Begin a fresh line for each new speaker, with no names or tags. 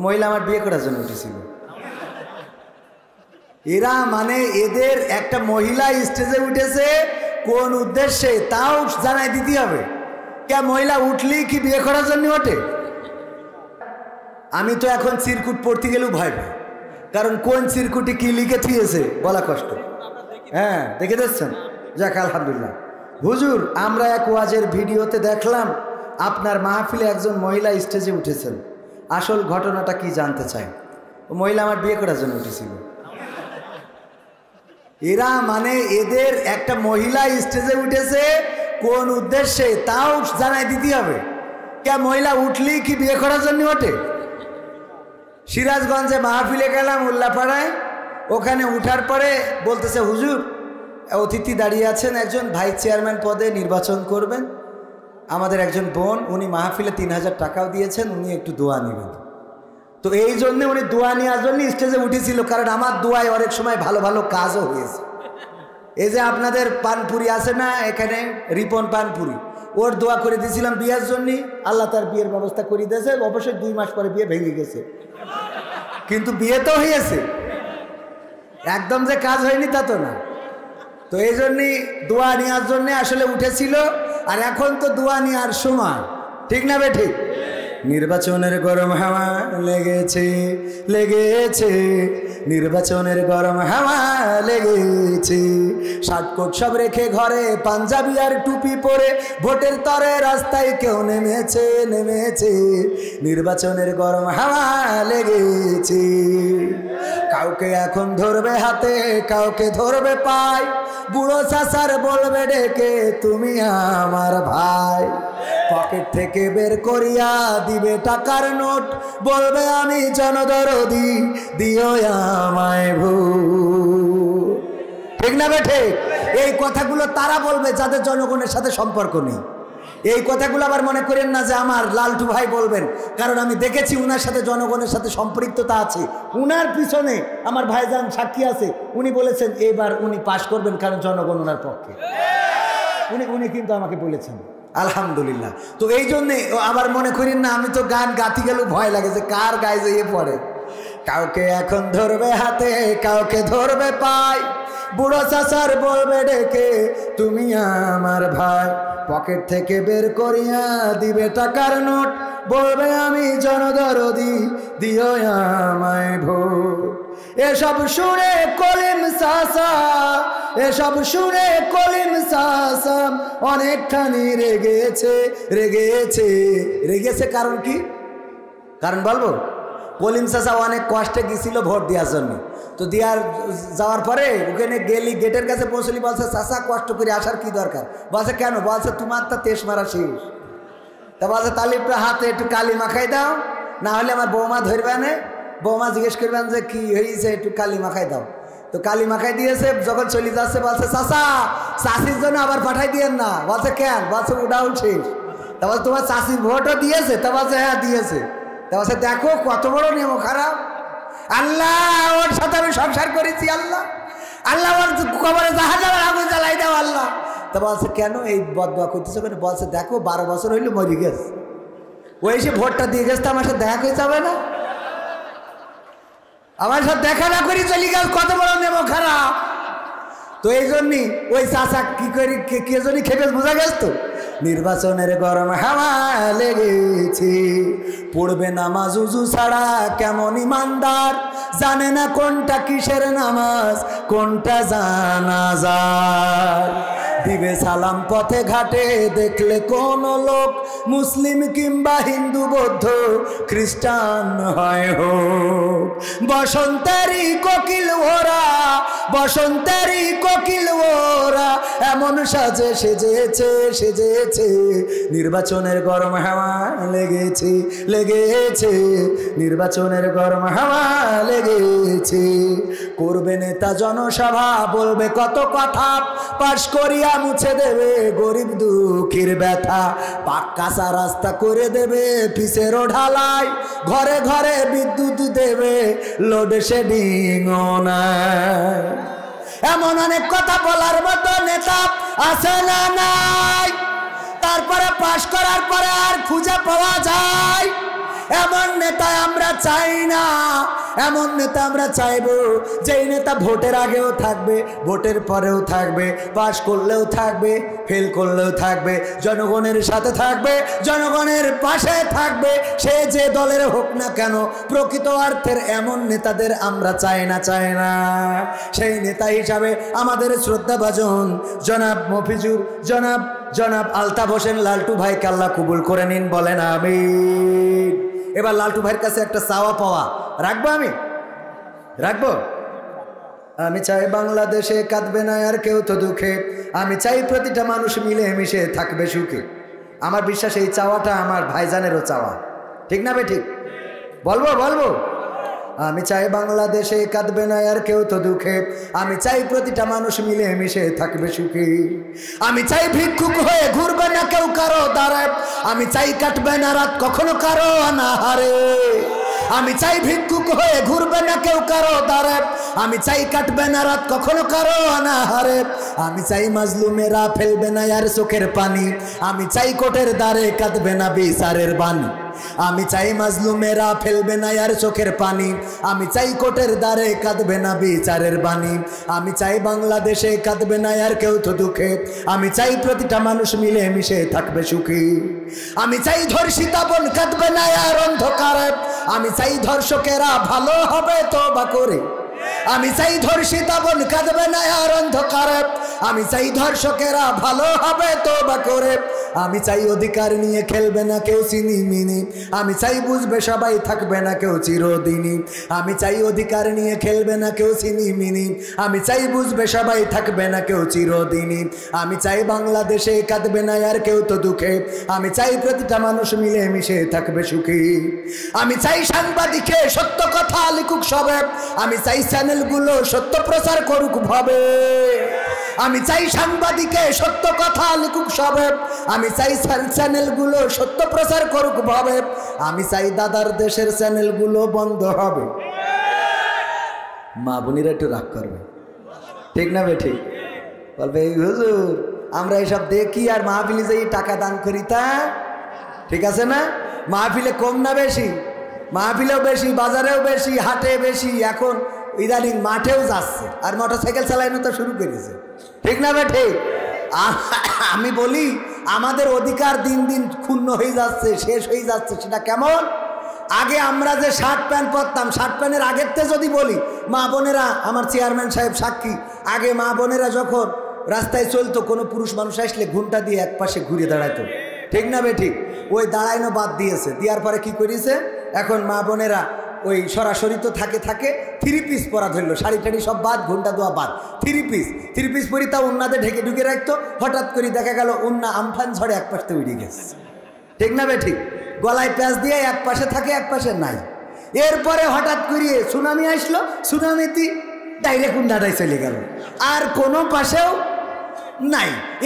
মহিলা আমার বিয়ে করার জন্য উঠেছিল। এরা মানে এদের একটা মহিলা স্টেজে উঠেছে কোন উদ্দেশ্যে তাও জানাই দিতে হবে। কে মহিলা উঠলি কি বিয়ে করার জন্য ওঠে? আমি তো এখন চিরকুট পড়তে গেলেও ভয় পাই, কারণ কোন চিরকুটে কি লিখে থিয়েছে বলা কষ্ট। হ্যাঁ, দেখে দিচ্ছেন? যাক আলহামদুলিল্লাহ। হুজুর, আমরা এক ওয়াজের ভিডিওতে দেখলাম আপনার মাহফিলে একজন মহিলা স্টেজে উঠেছেন, আসল ঘটনাটা কি জানতে চাই। ও মহিলা আমার বিয়ে করার জন্য উঠেছিল। এরা মানে এদের একটা মহিলা স্টেজে উঠেছে কোন উদ্দেশ্যে তাও জানাই দিতে হবে। কে মহিলা উঠলি কি বিয়ে করার জন্য ওঠে? সিরাজগঞ্জে মাহফিলে গেলাম উল্লাপাড়ায়, ওখানে উঠার পরে বলতেছে হুজুর অতিথি দাঁড়িয়ে আছেন, একজন ভাইস চেয়ারম্যান পদে নির্বাচন করবেন আমাদের একজন বোন, উনি মাহফিলে 3000 টাকাও দিয়েছেন, উনি একটু দোয়া নেবেন। তো এই জন্যে উনি দোয়া নেওয়ার জন্য স্টেজে উঠেছিল, কারণ আমার দোয়ায় অনেক সময় ভালো ভালো কাজও হয়েছে। এই যে আপনাদের পানপুরি আছে না এখানে, রিপন পানপুরি, ওর দোয়া করে দিয়েছিলাম বিয়ের জন্যে, আল্লাহ তার বিয়ের ব্যবস্থা করে দিয়েছে। অবশ্যই 2 মাস পরে বিয়ে ভেঙে গেছে, কিন্তু বিয়ে তো হয়েছে, একদম যে কাজ হয়নি তা তো না। তো এই জন্যই দোয়া নেওয়ার জন্যে আসলে উঠেছিল। আর এখন তো দোয়া নেওয়ার সময়, ঠিক না বে ঠিক? নির্বাচনের গরম হাওয়া লেগেছে লেগেছে, নির্বাচনের গরম হাওয়া লেগেছে, শার্টকোট সব রেখে ঘরে পাঞ্জাবি আর টুপি পরে ভোটের তরে রাস্তায় কেউ নেমেছে নেমেছে, নির্বাচনের গরম হাওয়া লেগেছে। কাউকে এখন ধরবে হাতে, কাউকে ধরবে পায়, বুড়ো চাচার বলবে ডেকে তুমি আমার ভাই, পকেট থেকে বের করিয়া দিবে টাকার নোট, বলবে আমি জনদরদি দিও আমায় ভূত। ঠিক না বেঠে? এই কথাগুলো তারা বলবে যাদের জনগণের সাথে সম্পর্ক নেই। এই কথাগুলো আবার মনে করেন না যে আমার লালটু ভাই বলবেন, কারণ আমি দেখেছি উনার সাথে জনগণের সাথে সম্পৃক্ততা আছে। উনার পিছনে আমার ভাইজান সাক্ষী আছে, উনি বলেছেন এবার উনি পাশ করবেন, কারণ জনগণ ওনার পক্ষে। উনি কিন্তু আমাকে বলেছেন, আলহামদুলিল্লাহ। তো এই জন্যে আবার মনে করেন না আমি তো গান গাতি গেলেও ভয় লাগে যে কার গায়ে যেয়ে পড়ে। কাউকে এখন ধরবে হাতে, কাউকে ধরবে পায়, বুড়ো চাচার বলবে ডেকে তুমি আমার ভাই, পকেট থেকে বের করিয়া দিবে টাকার নোট, বলবে আমি জনদরদি দিও আমায় ভোট। এসব শুনে কলিম চাচা, এসব শুনে কলিম চাচা অনেকখানি রেগেছে রেগেছে রেগেছে। কারণ কি? কারণ বলবো, কলিম চাচা অনেক কষ্টে গেছিল ভোট দেওয়ার জন্য। তো দেওয়ার যাওয়ার পরে ওখানে গেলি, গেটের কাছে পৌঁছলি, বলছে চাচা কষ্ট করে আসার কি দরকার? বলছে কেন? বলছে তোমার তো তেজ মারা শেষ। তা বলছে তাহলে একটু হাতে একটু কালি মাখাই দাও, না হলে আমার বৌমা ধরবে না। বৌমা জিজ্ঞেস করবেন যে কি হয়েছে, একটু কালি মাখাই দাও। তো কালি মাখাই দিয়েছে, যখন চলে যাচ্ছে বলছে চাচা চাষির জন্য আবার পাঠাই দিয়েন না। বলছে কেন? বলছে উডাউন শেষ। তা বলছে তোমার চাষির ভোটও দিয়েছে? তা বলছে হ্যাঁ দিয়েছে। তা বলছে দেখো কত বড় নিয়ম খারাপ, আল্লাহ ওর সাথে আমি সংসার করেছি, আল্লাহ আল্লাহ ওর কবরে জাহান্নামের আগুন জ্বালাই দাও আল্লাহ। তা বলছে কেন এই বদদোয়া করতেছে? বলছে দেখো 12 বছর হইলো মরে গেছে, ওই এসে ভোটটা দিয়ে গেছে, আমার সাথে দেখা করে যাবে না, আমার সাথে দেখা না করি চলে গেল, কত বড় নেব খারাপ। তো এই জন্যই ওই চাচা কি করি কে জন্য খেপে বোঝা গেছে। তো নির্বাচনের গরম হাওয়া লেগেছে, পড়বে নামাজ উজু ছাড়া কেমন ইমানদার, জানে না কোনটা কিসের নামাজ কোনটা জানাজা, দিবে সালাম পথে ঘাটে দেখলে কোন লোক, মুসলিম কিংবা হিন্দু বৌদ্ধ খ্রিস্টান হয় হোক, বসন্তেরই কোকিল ওরা, বসন্তেরই কোকিল ওরা এমন সাজে সেজেছে সেজেছে, নির্বাচনের গরম হাওয়া লেগেছে লেগেছে, নির্বাচনের গরম হাওয়া লেগেছে, করবে নেতা জনসভা বলবে কত কথা, পাশ করিয়া মুছে দেবে গরিব দুঃখীর ব্যথা, পাক্কা রাস্তা করে দেবে পিছেরও ঢালাই, ঘরে ঘরে বিদ্যুৎ দেবে লোডশেডিং নাই, এমন অনেক কথা বলার মতো নেতা আছে না নাই, তারপরে পাশ করার পরে আর খুঁজে পাওয়া যায়, এমন নেতা আমরা চাই না, এমন নেতা আমরা চাইবো যেই নেতা ভোটের আগেও থাকবে, ভোটের পরেও থাকবে, পাশ করলেও থাকবে, ফেল করলেও থাকবে, জনগণের সাথে থাকবে, জনগণের পাশে থাকবে, সে যে দলের হোক না কেন। প্রকৃত অর্থের এমন নেতাদের আমরা চাই না। সেই নেতা হিসাবে আমাদের শ্রদ্ধাভাজন জনাব মফিজুর, জনাব আলতাফ হোসেন লালটু ভাইকে আল্লাহ কবুল করে নিন, বলেন আমিন। এবার লালটু ভাইয়ের কাছে একটা চাওয়া পাওয়া রাখবো, আমি রাখবো। আমি চাই বাংলাদেশে কাঁদবে না আর কেউ তো দুঃখে, আমি চাই প্রতিটা মানুষ মিলে মিশে থাকবে সুখে। আমার বিশ্বাস এই চাওয়াটা আমার ভাইজানেরও চাওয়া, ঠিক না বে ঠিক? বলবো আমি চাই বাংলাদেশে কাঁদবে না আর কেউ তো দুঃখে, আমি চাই প্রতিটা মানুষ মিলে মিশে থাকবে সুখে। আমি চাই ভিক্ষুক হয়ে ঘুরবে না কেউ কারো দ্বারে, আমি চাই কাটবে না রাত কখনো কারো অনাহারে। আমি চাই ভিক্ষুক হয়ে ঘুরবে না কেউ কারো দ্বারে, আমি চাই কাটবে না রাত কখনো কারো অনাহারে। আমি চাই মাজলুমেরা ফেলবে না আর চোখের পানি, আমি চাই কোটের দ্বারে কাঁদবে না বিচারের বাণী। আমি চাই মাজলুমেরা ফেলবে না আর চোখের পানি, আমি চাই কোটের দ্বারে কাঁদবে না বিচারের বাণী। আমি চাই বাংলাদেশে কাঁদবে না আর কেউ তো দুঃখে, আমি চাই প্রতিটা মানুষ মিলে মিশে থাকবে সুখী। আমি চাই ধর্ষিতা বোন কাঁদবে না আর অন্ধকারে, আমি চাই ধর্ষকেরা ভালো হবে তওবা করে। আমি চাই ধর্ষিতা বোন কাঁদবে না আর অন্ধকারে, আমি চাই ধর্ষকেরা ভালো হবে তওবা করে। আমি চাই অধিকার নিয়ে খেলবে না কেউ চিনিমিনি, আমি চাই বুঝবে সবাই থাকবে না কেউ চিরদিনই। আমি চাই অধিকার নিয়ে খেলবে না কেউ চিনিমিনি, আমি চাই বুঝবে সবাই থাকবে না কেউ চিরদিনই। আমি চাই বাংলাদেশে কাঁদবে না আর কেউ তো দুঃখে, আমি চাই প্রতিটা মানুষ মিলে মিশে থাকবে সুখী। আমি চাই সাংবাদিকে সত্য কথা লিখুক সবে, আমি চাই চ্যানেলগুলো সত্য প্রচার করুক ভাবে। আমি চাই সাংবাদিকে সত্য কথা লিখুক সবে, আমি চাই চ্যানেলগুলো সত্য প্রচার করুক ভাবে। আমি চাই দাদার দেশের চ্যানেলগুলো বন্ধ হবে। মা বোনেরা একটু রাগ করবে, ঠিক না বে ঠিক? বলবে এই হুজুর আমরা এসব দেখি আর মাহফিলে যাই টাকা দান করি, তা ঠিক আছে না? মাহফিলে কম না বেশি? মাহফিলেও বেশি, বাজারেও বেশি, হাটে বেশি, এখন ইদানিং মাঠেও যাচ্ছে আর মোটরসাইকেল চালানো তো শুরু করেছে, ঠিক না বে ঠিক? আমি বলি আমাদের অধিকার দিন দিন ক্ষুণ্ণ হয়ে যাচ্ছে, শেষ হয়ে যাচ্ছে। সেটা কেমন? আগে আমরা যে শার্ট প্যান্ট পরতাম, শার্ট প্যান্টের আগের থেকে যদি বলি, মা বোনেরা, আমার চেয়ারম্যান সাহেব সাক্ষী, আগে মা বোনেরা যখন রাস্তায় চলতো কোনো পুরুষ মানুষ আসলে ঘুমটা দিয়ে এক পাশে ঘুরে দাঁড়াইতো, ঠিক না বে ঠিক? ওই দাঁড়াইনো বাদ দিয়েছে, দেওয়ার পরে কি করেছে, এখন মা বোনেরা ওই সরাসরি তো থাকে 3 পিস পরা ধরলো, শাড়ি টাড়ি সব বাদ, ঘন্টা দোয়া বাদ, 3 পিস পরি, তা উন্নাতে ঢেকে ঢুকে রাখতো। হঠাৎ করে দেখা গেল উন্না আমফান ঝড়ে এক পাশে উড়ে গেছে, ঠিক না বে ঠিক? গলায় প্যাঁচ দিয়ে এক পাশে থাকে, এক পাশে নাই। এরপরে হঠাৎ করে সুনামি আসলো, সুনামিতে ডাইরেক্ট উন্নাটাই চলে গেল, আর কোনো পাশেও নাই।